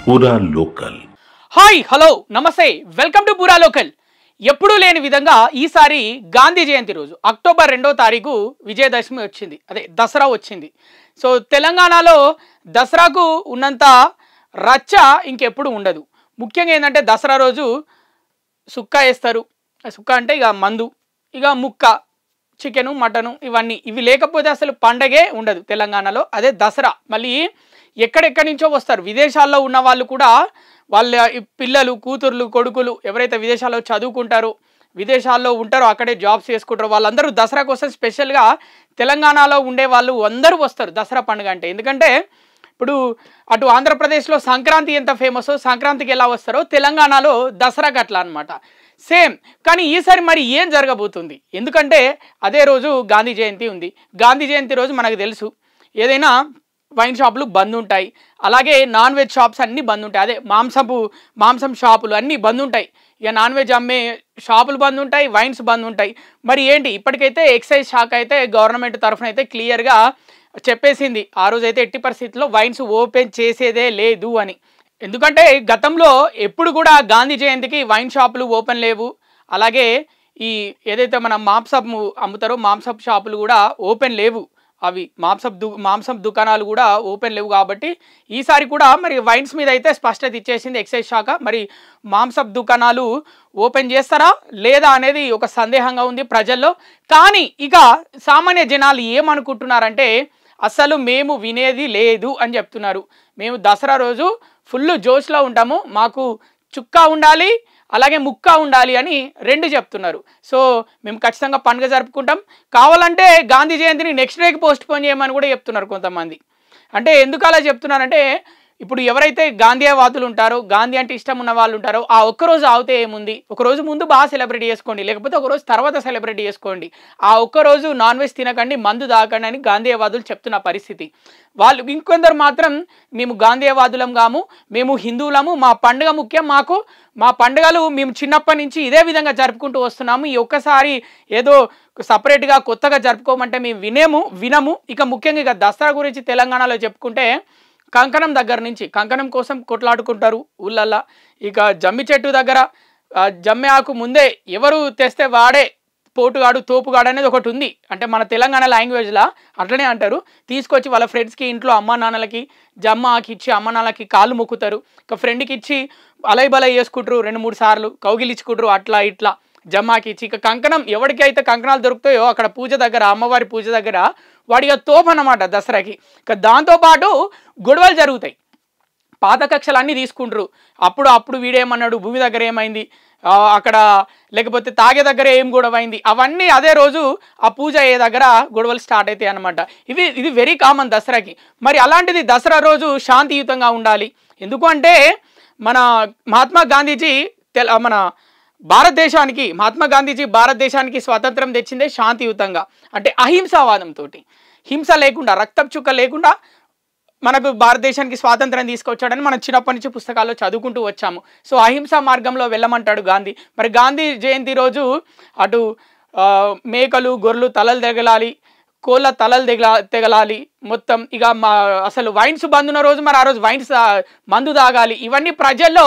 పూరా local. Hi hello నమస్తే, welcome to పూరా లోకల్. ఎప్పుడూ లేని విధంగా ఈసారి గాంధీ జయంతి రోజు అక్టోబర్ 2వ తారీఖు విజయదశమి వచ్చింది, అదే దసరా వచ్చింది. సో తెలంగాణలో దసరాకు ఉన్నంత రచ్చ ఇంకెప్పుడు ఉండదు. ముఖ్యంగా ఏంటంటే దసరా రోజు సుక్క వేస్తారు. సుక్క అంటే ఇక మందు, ఇక ముక్క, చికెను, మటను, ఇవి లేకపోతే అసలు పండగే ఉండదు తెలంగాణలో. అదే దసరా. మళ్ళీ ఎక్కడెక్కడి నుంచో వస్తారు, విదేశాల్లో ఉన్న వాళ్ళు కూడా, వాళ్ళ పిల్లలు, కూతుర్లు, కొడుకులు ఎవరైతే విదేశాల్లో చదువుకుంటారో, విదేశాల్లో ఉంటారో, అక్కడే జాబ్స్ చేసుకుంటారో వాళ్ళందరూ దసరా కోసం స్పెషల్గా తెలంగాణలో ఉండే వాళ్ళు అందరూ వస్తారు దసరా పండుగ అంటే. ఎందుకంటే ఇప్పుడు అటు ఆంధ్రప్రదేశ్లో సంక్రాంతి ఎంత ఫేమసో, సంక్రాంతికి ఎలా వస్తారో తెలంగాణలో దసరాకి అట్లా అనమాట, సేమ్. కానీ ఈసారి మరి ఏం జరగబోతుంది? ఎందుకంటే అదే రోజు గాంధీ జయంతి ఉంది. గాంధీ జయంతి రోజు మనకు తెలుసు ఏదైనా వైన్ షాపులు బంద్ ఉంటాయి, అలాగే నాన్ వెజ్ షాప్స్ అన్నీ బంద్ ఉంటాయి. అదే మాంసం షాపులు అన్నీ బంద్ ఉంటాయి. ఇక నాన్ వెజ్ అమ్మే షాపులు బంద్ ఉంటాయి, వైన్స్ బంద్ ఉంటాయి. మరి ఏంటి, ఇప్పటికైతే ఎక్సైజ్ శాఖ అయితే గవర్నమెంట్ తరఫున అయితే క్లియర్గా చెప్పేసింది, ఆ రోజు అయితే ఎట్టి పరిస్థితుల్లో వైన్స్ ఓపెన్ చేసేదే లేదు అని. ఎందుకంటే గతంలో ఎప్పుడు కూడా గాంధీ జయంతికి వైన్ షాపులు ఓపెన్ లేవు, అలాగే ఈ ఏదైతే మనం మాంసం అమ్ముతారో మాంసం షాపులు కూడా ఓపెన్ లేవు, అవి మాంసం దుకాణాలు కూడా ఓపెన్ లేవు. కాబట్టి ఈసారి కూడా మరి వైన్స్ మీద అయితే స్పష్టత ఇచ్చేసింది ఎక్సైజ్ శాఖ. మరి మాంసం దుకాణాలు ఓపెన్ చేస్తారా లేదా అనేది ఒక సందేహంగా ఉంది ప్రజల్లో. కానీ ఇక సామాన్య జనాలు ఏమనుకుంటున్నారంటే అసలు మేము వినేది లేదు అని చెప్తున్నారు. మేము దసరా రోజు ఫుల్ జోష్లో ఉంటాము, మాకు చుక్క ఉండాలి అలాగే ముక్క ఉండాలి అని రెండు చెప్తున్నారు. సో మేము ఖచ్చితంగా పండుగ జరుపుకుంటాం, కావాలంటే గాంధీ జయంతిని నెక్స్ట్ డేకి పోస్ట్ పోన్ చేయమని కూడా చెప్తున్నారు కొంతమంది. అంటే ఎందుకు అలా చెప్తున్నారంటే ఇప్పుడు ఎవరైతే గాంధీవాదులు ఉంటారో, గాంధీ అంటే ఇష్టం ఉన్న వాళ్ళు ఉంటారో, ఆ ఒక్కరోజు ఆగితే ఏముంది, ఒకరోజు ముందు బాగా సెలబ్రేట్ చేసుకోండి, లేకపోతే ఒకరోజు తర్వాత సెలబ్రేట్ చేసుకోండి, ఆ ఒక్కరోజు నాన్ వెజ్ తినకండి, మందు తాగండి అని గాంధీవాదులు చెప్తున్న పరిస్థితి. వాళ్ళు ఇంకొందరు మాత్రం మేము గాంధీవాదులం కాము, మేము హిందువులము, మా పండుగ ముఖ్యం, మా పండుగలు మేము చిన్నప్పటి నుంచి ఇదే విధంగా జరుపుకుంటూ వస్తున్నాము, ఈ ఒక్కసారి ఏదో సపరేట్గా కొత్తగా జరుపుకోమంటే మేము వినము. ఇక ముఖ్యంగా ఇక దసరా గురించి తెలంగాణలో చెప్పుకుంటే కంకణం దగ్గర నుంచి, కంకణం కోసం కొట్లాడుకుంటారు ఊళ్ళల్లో. ఇక జమ్మి చెట్టు దగ్గర జమ్మి ఆకు ముందే ఎవరు తెస్తే వాడే పోటుగాడు, తోపుగాడు అనేది ఒకటి ఉంది. అంటే మన తెలంగాణ లాంగ్వేజ్లో అట్లనే అంటారు. తీసుకొచ్చి వాళ్ళ ఫ్రెండ్స్కి ఇంట్లో అమ్మ నాన్నలకి జమ్మ ఆకి ఇచ్చి అమ్మ నాన్నలకి కాళ్ళు మొక్కుతారు. ఇక ఫ్రెండ్కి ఇచ్చి అలై బలై చేసుకుంటారు, 2-3 సార్లు కౌగిలించుకుంటారు, అట్లా ఇట్లా జమ్మాకి ఇచ్చి. ఇక కంకణం ఎవరికి అయితే కంకణాలు దొరుకుతాయో అక్కడ పూజ దగ్గర, అమ్మవారి పూజ దగ్గర వాడిగా తోపు అన్నమాట దసరాకి. ఇక దాంతోపాటు గొడవలు జరుగుతాయి, పాత కక్షలన్నీ తీసుకుంటారు. అప్పుడు వీడేమన్నాడు, భూమి దగ్గర ఏమైంది, అక్కడ లేకపోతే తాగే దగ్గర ఏం గొడవ అయింది, అవన్నీ అదే రోజు ఆ పూజ అయ్యే దగ్గర గొడవలు స్టార్ట్ అవుతాయి అన్నమాట. ఇది వెరీ కామన్ దసరాకి. మరి అలాంటిది దసరా రోజు శాంతియుతంగా ఉండాలి. ఎందుకు అంటే మన మహాత్మా గాంధీజీ భారతదేశానికి స్వాతంత్రం తెచ్చిందే శాంతియుతంగా, అంటే అహింసావాదంతో, హింస లేకుండా, రక్తపు చుక్క లేకుండా మనకు భారతదేశానికి స్వాతంత్రం తీసుకొచ్చాడని మనం చిన్నప్పటి నుంచి పుస్తకాల్లో చదువుకుంటూ వచ్చాము. సో అహింసా మార్గంలో వెళ్ళమంటాడు గాంధీ. మరి గాంధీ జయంతి రోజు అటు మేకలు, గొర్రెలు తలలు తెగలాలి, కోళ్ళ తలలు తెగలాలి మొత్తం. ఇక అసలు వైన్స్ బంద్ ఉన్న రోజు మరి ఆ రోజు వైన్స్ మందు తాగాలి. ఇవన్నీ ప్రజల్లో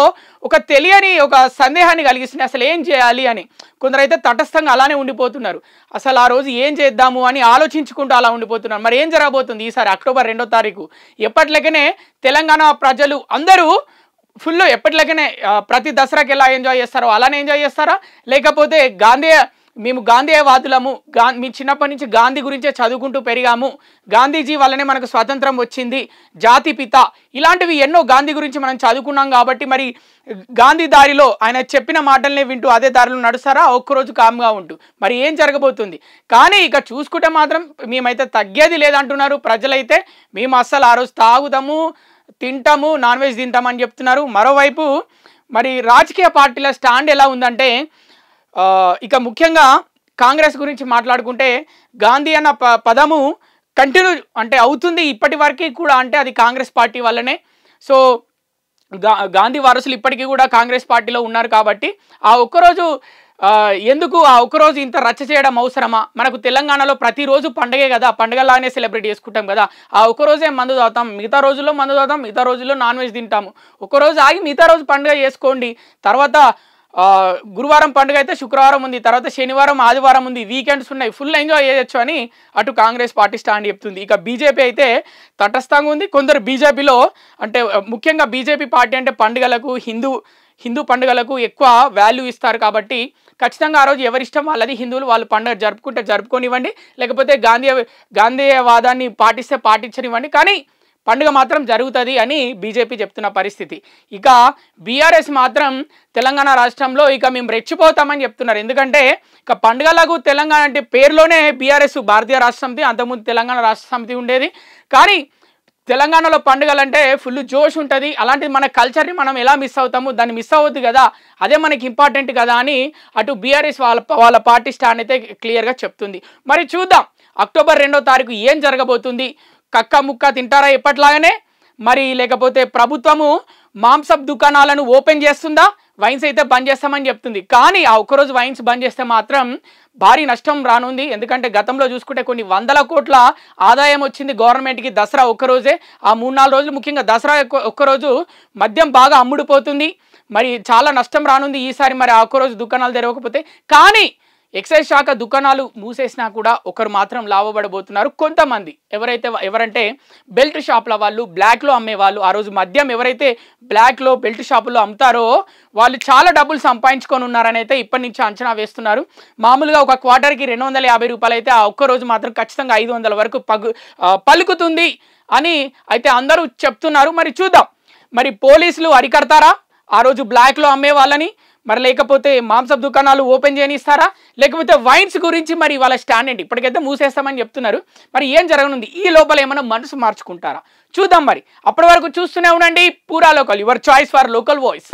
ఒక తెలియని ఒక సందేహాన్ని కలిగిస్తున్నాయి, అసలు ఏం చేయాలి అని. కొందరైతే తటస్థంగా అలానే ఉండిపోతున్నారు, అసలు ఆ రోజు ఏం చేద్దాము అని ఆలోచించుకుంటూ అలా ఉండిపోతున్నారు. మరి ఏం జరగబోతుంది ఈసారి అక్టోబర్ 2వ తారీఖు? ఎప్పటిలాగానే తెలంగాణ ప్రజలు అందరూ ఫుల్ ఎప్పటిలాగానే ప్రతి దసరాకి ఎలా ఎంజాయ్ చేస్తారో అలానే ఎంజాయ్ చేస్తారా, లేకపోతే మేము గాంధీవాదులము, మీ చిన్నప్పటి నుంచి గాంధీ గురించే చదువుకుంటూ పెరిగాము, గాంధీజీ వల్లనే మనకు స్వాతంత్రం వచ్చింది, జాతిపిత, ఇలాంటివి ఎన్నో గాంధీ గురించి మనం చదువుకున్నాం కాబట్టి మరి గాంధీ దారిలో ఆయన చెప్పిన మాటలనే వింటూ అదే దారిలో నడుస్తారా, ఒక్కరోజు కామ్గా ఉంటూ? మరి ఏం జరగబోతుంది? కానీ ఇక చూసుకుంటే మాత్రం మేమైతే తగ్గేది లేదంటున్నారు ప్రజలైతే. మేము అస్సలు ఆ రోజు తాగుతాము, తింటాము, నాన్ వెజ్ తింటామని చెప్తున్నారు. మరోవైపు మరి రాజకీయ పార్టీల స్టాండ్ ఎలా ఉందంటే, ఇక ముఖ్యంగా కాంగ్రెస్ గురించి మాట్లాడుకుంటే గాంధీ అన్న పదము కంటిన్యూ అంటే అవుతుంది ఇప్పటి వరకు కూడా, అంటే అది కాంగ్రెస్ పార్టీ వల్లనే. సో గాంధీ వారసులు ఇప్పటికీ కూడా కాంగ్రెస్ పార్టీలో ఉన్నారు కాబట్టి ఆ ఒక్కరోజు ఎందుకు ఆ ఒక్కరోజు ఇంత రచ్చ చేయడం అవసరమా? మనకు తెలంగాణలో ప్రతిరోజు పండగే కదా, పండగలానే సెలబ్రేట్ చేసుకుంటాం కదా. ఆ ఒక్కరోజే మందు తాగుతాం, మిగతా రోజుల్లో మందు తాగుతాం, మిగతా రోజుల్లో నాన్ వెజ్ తింటాము. ఒక్కరోజు ఆగి మిగతా రోజు పండుగ చేసుకోండి. తర్వాత గురువారం పండుగ అయితే శుక్రవారం ఉంది, తర్వాత శనివారం ఆదివారం ఉంది, వీకెండ్స్ ఉన్నాయి, ఫుల్ ఎంజాయ్ చేయొచ్చు అని అటు కాంగ్రెస్ పార్టీ స్టాండ్ చెప్తుంది. ఇక బీజేపీ అయితే తటస్థంగా ఉంది. కొందరు బీజేపీలో అంటే ముఖ్యంగా బీజేపీ పార్టీ అంటే పండుగలకు హిందూ పండుగలకు ఎక్కువ వాల్యూ ఇస్తారు కాబట్టి ఖచ్చితంగా ఆ రోజు ఎవరిష్టం వాళ్ళది, హిందువులు వాళ్ళు పండుగ జరుపుకుంటే జరుపుకోనివ్వండి, లేకపోతే గాంధేయవాదాన్ని పాటిస్తే పాటించనివ్వండి, కానీ పండుగ మాత్రం జరుగుతుంది అని బీజేపీ చెప్తున్న పరిస్థితి. ఇక బీఆర్ఎస్ మాత్రం తెలంగాణ రాష్ట్రంలో ఇక మేము రెచ్చిపోతామని చెప్తున్నారు. ఎందుకంటే ఇక పండుగలకు తెలంగాణ అంటే పేరులోనే బీఆర్ఎస్ భారతీయ రాష్ట్ర సమితి, అంతకుముందు తెలంగాణ రాష్ట్ర సమితి ఉండేది. కానీ తెలంగాణలో పండుగలు అంటే ఫుల్ జోష్ ఉంటుంది. అలాంటిది మన కల్చర్ని మనం ఎలా మిస్ అవుతాము, దాన్ని మిస్ అవ్వద్దు కదా, అదే మనకి ఇంపార్టెంట్ కదా అని అటు బీఆర్ఎస్ వాళ్ళ పార్టీ స్టాండ్ అయితే క్లియర్గా చెప్తుంది. మరి చూద్దాం అక్టోబర్ 2వ తారీఖు ఏం జరగబోతుంది. కక్క ముక్క తింటారా ఎప్పట్లాగానే, మరి లేకపోతే ప్రభుత్వము మాంసపు దుకాణాలను ఓపెన్ చేస్తుందా, వైన్స్ అయితే బంద్ చేస్తామని చెప్తుంది. కానీ ఆ ఒక్కరోజు వైన్స్ బంద్ చేస్తే మాత్రం భారీ నష్టం రానుంది. ఎందుకంటే గతంలో చూసుకుంటే కొన్ని వందల కోట్ల ఆదాయం వచ్చింది గవర్నమెంట్కి దసరా ఒక్కరోజే. ఆ 3-4 రోజులు ముఖ్యంగా దసరా ఒక్కరోజు మద్యం బాగా అమ్ముడుపోతుంది. మరి చాలా నష్టం రానుంది ఈసారి. మరి ఆ ఒక్కరోజు దుకాణాలు తెరవకపోతే. కానీ ఎక్సైజ్ శాఖ దుకాణాలు మూసేసినా కూడా ఒకరు మాత్రం లాభపడబోతున్నారు కొంతమంది. ఎవరంటే బెల్ట్ షాపుల వాళ్ళు, బ్లాక్లో అమ్మేవాళ్ళు. ఆ రోజు మద్యం ఎవరైతే బ్లాక్లో బెల్ట్ షాపుల్లో అమ్ముతారో వాళ్ళు చాలా డబ్బులు సంపాదించుకొని ఉన్నారని అయితే ఇప్పటి నుంచి అంచనా వేస్తున్నారు. మామూలుగా ఒక క్వార్టర్కి 250 రూపాయలు అయితే ఆ ఒక్కరోజు మాత్రం ఖచ్చితంగా 500 వరకు పలుకుతుంది అని అయితే అందరూ చెప్తున్నారు. మరి చూద్దాం, మరి పోలీసులు అరికడతారా ఆ రోజు బ్లాక్లో అమ్మే వాళ్ళని, మరి లేకపోతే మాంసపు దుకాణాలు ఓపెన్ చేయనిస్తారా, లేకపోతే వైన్స్ గురించి మరి వాళ్ళ స్టాండ్ ఏంటి? ఇప్పటికైతే మూసేస్తామని చెప్తున్నారు. మరి ఏం జరగనుంది, ఈ లోపల ఏమైనా మనసు మార్చుకుంటారా చూద్దాం. మరి అప్పటి వరకు చూస్తూనే ఉండండి పూరా local, your choice for local voice.